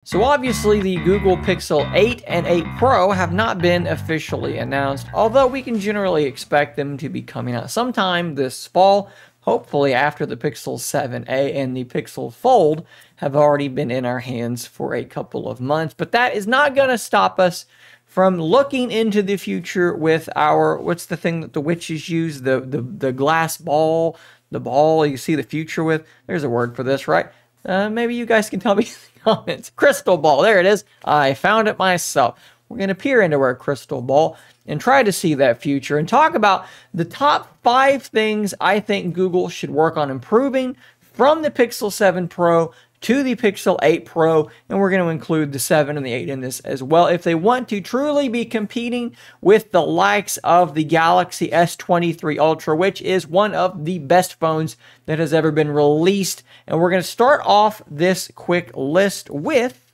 So obviously the Google Pixel 8 and 8 Pro have not been officially announced, although we can generally expect them to be coming out sometime this fall, hopefully after the Pixel 7a and the Pixel Fold have already been in our hands for a couple of months. But that is not going to stop us from looking into the future with our, what's the thing that the witches use, the glass ball, the ball you see the future with. There's a word for this, right? Maybe you guys can tell me in the comments. Crystal ball, there it is. I found it myself. We're going to peer into our crystal ball and try to see that future and talk about the top 5 things I think Google should work on improving from the Pixel 7 Pro to the Pixel 8 Pro, and we're going to include the 7 and the 8 in this as well if they want to truly be competing with the likes of the Galaxy S23 Ultra, which is one of the best phones that has ever been released. And we're going to start off this quick list with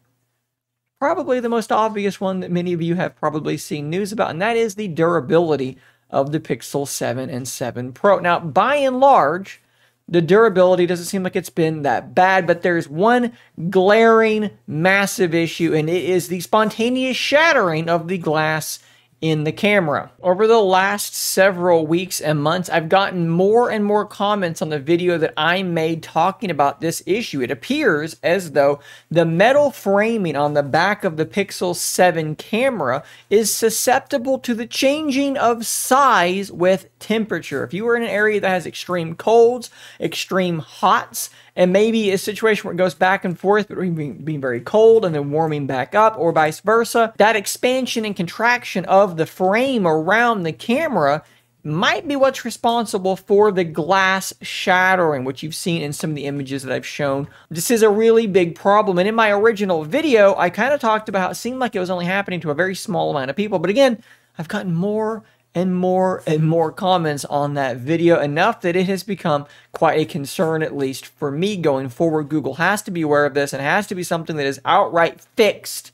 probably the most obvious one that many of you have probably seen news about, and that is the durability of the Pixel 7 and 7 Pro. Now, by and large, the durability doesn't seem like it's been that bad, but there's one glaring, massive issue, and it is the spontaneous shattering of the glass in the camera. Over the last several weeks and months, I've gotten more and more comments on the video that I made talking about this issue. It appears as though the metal framing on the back of the Pixel 7 camera is susceptible to the changing of size with temperature. If you are in an area that has extreme colds, extreme hots, and maybe a situation where it goes back and forth between being very cold and then warming back up, or vice versa, that expansion and contraction of the frame around the camera might be what's responsible for the glass shattering, which you've seen in some of the images that I've shown. This is a really big problem, and in my original video, I kind of talked about how it seemed like it was only happening to a very small amount of people, but again, I've gotten more and more comments on that video, enough that it has become quite a concern, at least for me going forward. Google has to be aware of this, and has to be something that is outright fixed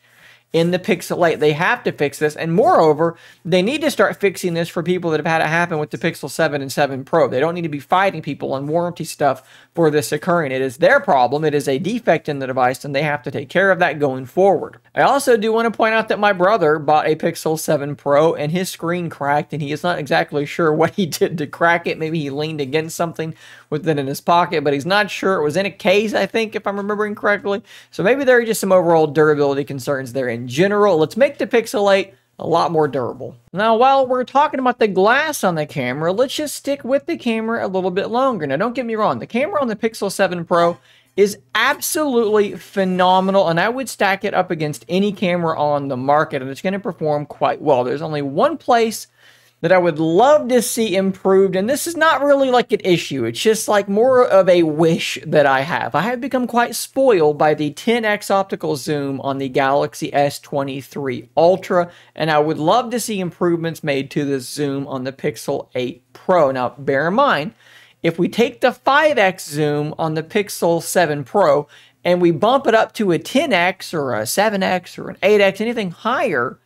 in the Pixel 8. They have to fix this, and moreover, they need to start fixing this for people that have had it happen with the Pixel 7 and 7 Pro. They don't need to be fighting people on warranty stuff for this occurring. It is their problem. It is a defect in the device, and they have to take care of that going forward. I also do want to point out that my brother bought a Pixel 7 Pro, and his screen cracked, and he is not exactly sure what he did to crack it. Maybe he leaned against something with it in his pocket, but he's not sure. It was in a case, I think, if I'm remembering correctly. So maybe there are just some overall durability concerns there in general. Let's make the Pixel 8 a lot more durable. Now, while we're talking about the glass on the camera, let's just stick with the camera a little bit longer. Now, don't get me wrong. The camera on the Pixel 7 Pro is absolutely phenomenal, and I would stack it up against any camera on the market, and it's going to perform quite well. There's only one place that I would love to see improved, and this is not really like an issue. It's just like more of a wish that I have. I have become quite spoiled by the 10x optical zoom on the Galaxy S23 Ultra, and I would love to see improvements made to the zoom on the Pixel 8 Pro. Now, bear in mind, if we take the 5x zoom on the Pixel 7 Pro and we bump it up to a 10x or a 7x or an 8x, anything higher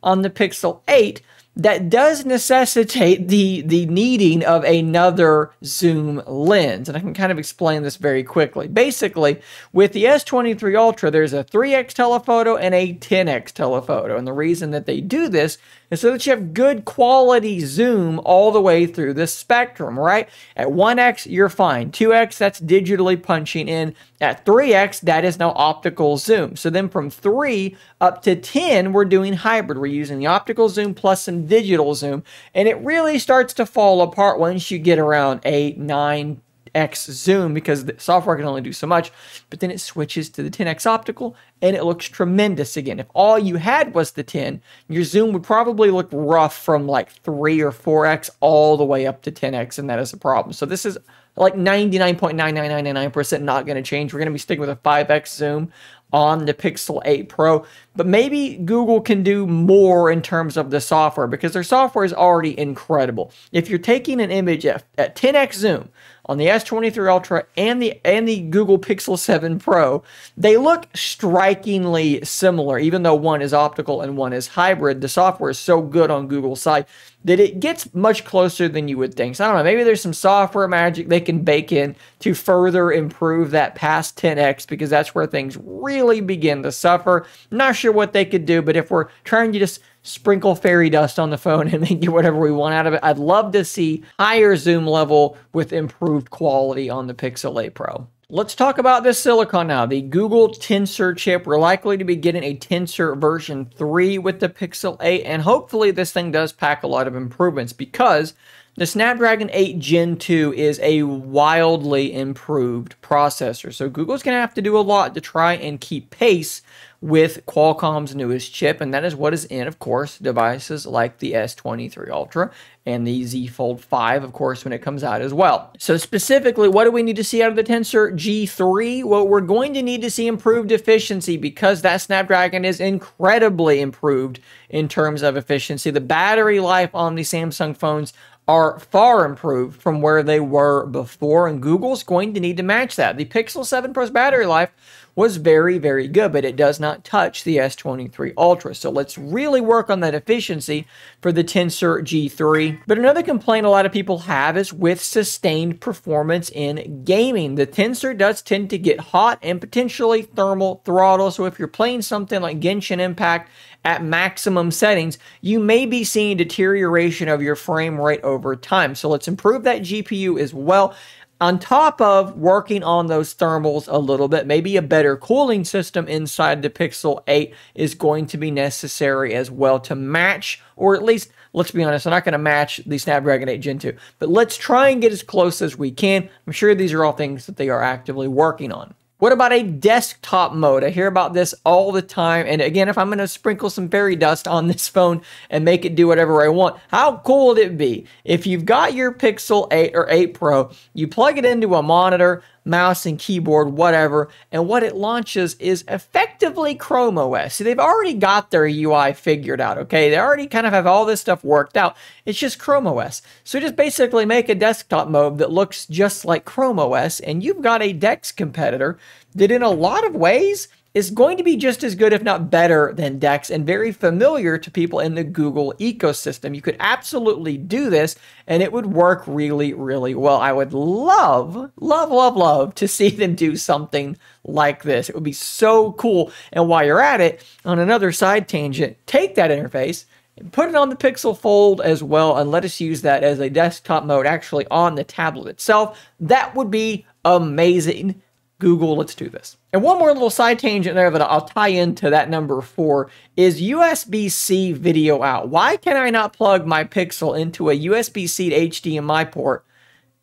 on the Pixel 8, that does necessitate the needing of another zoom lens. And I can kind of explain this very quickly. Basically, with the S23 Ultra, there's a 3x telephoto and a 10x telephoto. And the reason that they do this is so that you have good quality zoom all the way through the spectrum, right? At 1x, you're fine. 2x, that's digitally punching in. At 3x, that is now optical zoom. So then from 3 up to 10, we're doing hybrid. We're using the optical zoom plus some digital zoom. And it really starts to fall apart once you get around 8, 9, X zoom, because the software can only do so much, but then it switches to the 10x optical and it looks tremendous again. If all you had was the 10, your zoom would probably look rough from like 3 or 4x all the way up to 10x, and that is a problem. So this is like 99.9999% not going to change. We're going to be sticking with a 5x zoom on the Pixel 8 Pro, but maybe Google can do more in terms of the software, because their software is already incredible. If you're taking an image at 10x zoom on the S23 Ultra and the Google Pixel 7 Pro, they look strikingly similar, even though one is optical and one is hybrid. The software is so good on Google's side that it gets much closer than you would think. So I don't know, maybe there's some software magic they can bake in to further improve that past 10x, because that's where things really really begin to suffer. Not sure what they could do, but if we're trying to just sprinkle fairy dust on the phone and make it whatever we want out of it, I'd love to see higher zoom level with improved quality on the Pixel 8 Pro. Let's talk about this silicon now. The Google Tensor chip. We're likely to be getting a Tensor version 3 with the Pixel 8, and hopefully this thing does pack a lot of improvements because the Snapdragon 8 Gen 2 is a wildly improved processor. So Google's going to have to do a lot to try and keep pace with Qualcomm's newest chip, and that is what is in, of course, devices like the S23 Ultra and the Z Fold 5, of course, when it comes out as well. So specifically, what do we need to see out of the Tensor G3? Well, we're going to need to see improved efficiency because that Snapdragon is incredibly improved in terms of efficiency. The battery life on the Samsung phones are far improved from where they were before, and Google's going to need to match that. The Pixel 7 Pro's battery life was very, very good, but it does not touch the S23 Ultra. So let's really work on that efficiency for the Tensor G3. But another complaint a lot of people have is with sustained performance in gaming. The Tensor does tend to get hot and potentially thermal throttle. So if you're playing something like Genshin Impact at maximum settings, you may be seeing deterioration of your frame rate over time. So let's improve that GPU as well. On top of working on those thermals a little bit, maybe a better cooling system inside the Pixel 8 is going to be necessary as well to match, or at least, let's be honest, I'm not going to match the Snapdragon 8 Gen 2, but let's try and get as close as we can. I'm sure these are all things that they are actively working on. What about a desktop mode? I hear about this all the time. And again, if I'm going to sprinkle some fairy dust on this phone and make it do whatever I want, how cool would it be if you've got your Pixel 8 or 8 Pro, you plug it into a monitor, mouse and keyboard, whatever, and what it launches is effectively Chrome OS. See, they've already got their UI figured out, okay? They already kind of have all this stuff worked out. It's just Chrome OS. So just basically make a desktop mode that looks just like Chrome OS, and you've got a DeX competitor that in a lot of ways is going to be just as good, if not better, than DeX and very familiar to people in the Google ecosystem. You could absolutely do this and it would work really, really well. I would love, love, love, love to see them do something like this. It would be so cool. And while you're at it, on another side tangent, take that interface, put it on the Pixel Fold as well, and let us use that as a desktop mode actually on the tablet itself. That would be amazing. Google, let's do this. And one more little side tangent there that I'll tie into that number 4 is USB-C video out. Why can I not plug my Pixel into a USB-C to HDMI port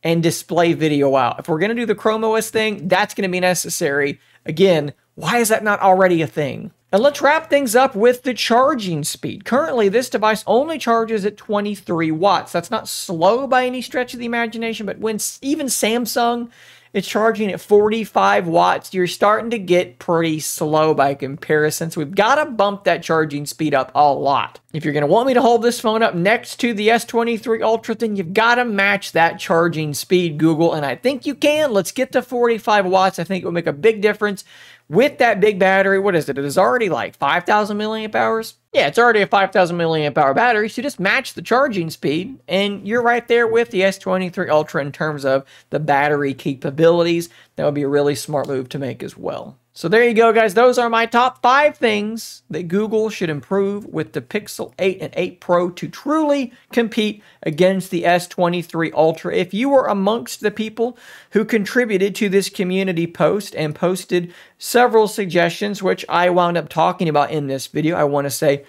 and display video out? If we're going to do the Chrome OS thing, that's going to be necessary. Again, why is that not already a thing? And let's wrap things up with the charging speed. Currently, this device only charges at 23 watts. That's not slow by any stretch of the imagination, but when even Samsung is charging at 45 watts, you're starting to get pretty slow by comparison. So we've got to bump that charging speed up a lot. If you're going to want me to hold this phone up next to the S23 Ultra, then you've got to match that charging speed, Google. And I think you can. Let's get to 45 watts. I think it will make a big difference. With that big battery, what is it? It is already like 5,000 milliamp hours. Yeah, it's already a 5,000 milliamp hour battery, so just match the charging speed, and you're right there with the S23 Ultra in terms of the battery capabilities. That would be a really smart move to make as well. So there you go, guys. Those are my top 5 things that Google should improve with the Pixel 8 and 8 Pro to truly compete against the S23 Ultra. If you were amongst the people who contributed to this community post and posted several suggestions, which I wound up talking about in this video, I want to say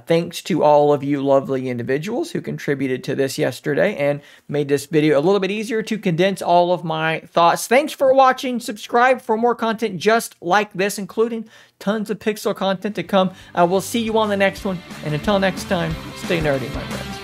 thanks to all of you lovely individuals who contributed to this yesterday and made this video a little bit easier to condense all of my thoughts. Thanks for watching. Subscribe for more content just like this, including tons of Pixel content to come. I will see you on the next one. And until next time, stay nerdy, my friends.